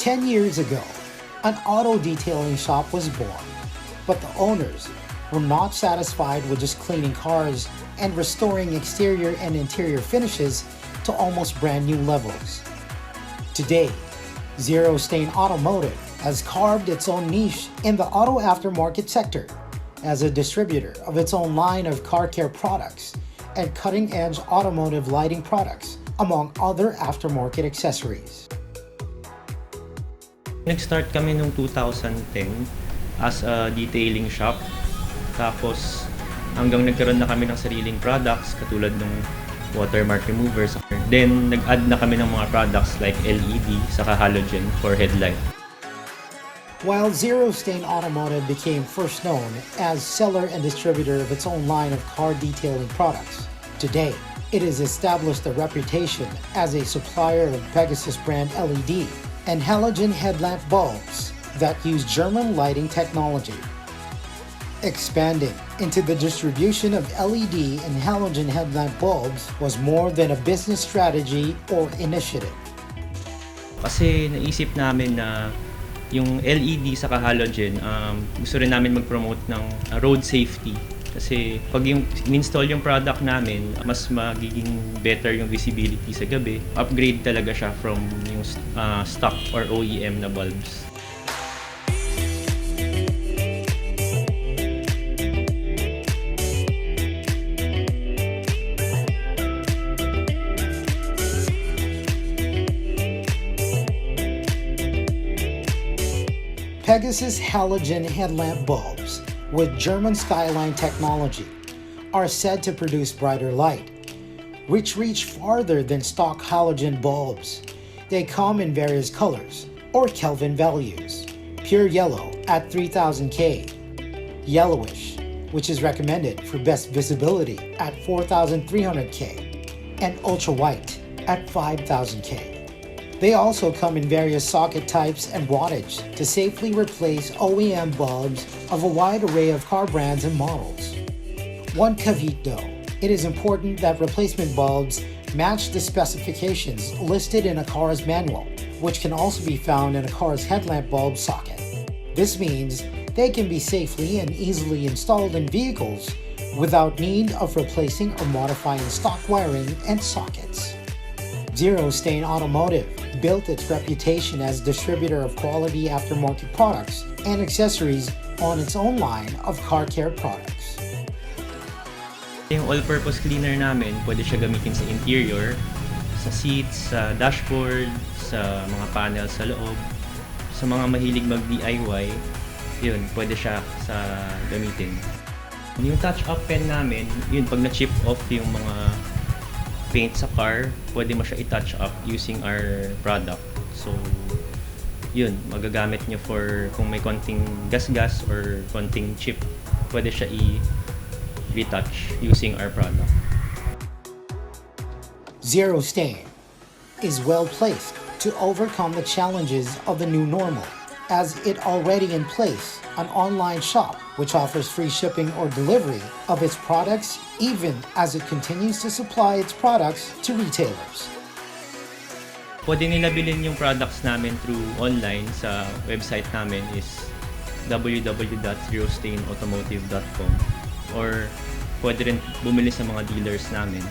10 years ago, an auto detailing shop was born, but the owners were not satisfied with just cleaning cars and restoring exterior and interior finishes to almost brand new levels. Today, ZeroStain Automotive has carved its own niche in the auto aftermarket sector as a distributor of its own line of car care products and cutting-edge automotive lighting products, among other aftermarket accessories. Nag-start kami noong 2010 as a detailing shop. Tapos hanggang nagkaroon na kami ng sariling products katulad ng watermark removers. Then nag-add na kami ng mga products like LED saka halogen for headlight. While ZeroStain Automotive became first known as seller and distributor of its own line of car detailing products, today it has established a reputation as a supplier of Pegasus brand LED and halogen headlamp bulbs that use German lighting technology. Expanding into the distribution of LED and halogen headlamp bulbs was more than a business strategy or initiative. Kasi naisip namin na yung LED sa halogen, gusto rin namin mag-promote ng road safety. Kasi pag yung in-install yung product namin, mas magiging better yung visibility sa gabi. Upgrade talaga siya from yung stock or OEM na bulbs. Pegasus halogen headlamp bulbs with German skyline technology are said to produce brighter light, which reach farther than stock halogen bulbs. They come in various colors or Kelvin values. Pure yellow at 3000 K, yellowish, which is recommended for best visibility at 4300 K, and ultra white at 5000 K. They also come in various socket types and wattage to safely replace OEM bulbs of a wide array of car brands and models. One caveat though, it is important that replacement bulbs match the specifications listed in a car's manual, which can also be found in a car's headlamp bulb socket. This means they can be safely and easily installed in vehicles without need of replacing or modifying stock wiring and sockets. ZeroStain Automotive built its reputation as distributor of quality aftermarket products and accessories on its own line of car care products. Yung all-purpose cleaner namin, pwede siya gamitin sa interior, sa seats, sa dashboard, sa mga panel sa loob. Sa mga mahilig mag-DIY, yun, pwede siya sa gamitin. Yung touch-up pen namin, yun, pag na-chip off yung mga paint sa car, pwede mo siya i-touch up using our product. So, yun, magagamit nyo for kung may konting gas-gas or konting chip, pwede siya i-retouch using our product. ZeroStain is well placed to overcome the challenges of the new normal, as it already in place an online shop which offers free shipping or delivery of its products even as it continues to supply its products to retailers. Pwede nila bilhin yung products namin through online sa website namin is www.zerostainautomotive.com or pwede rin bumili sa mga dealers namin.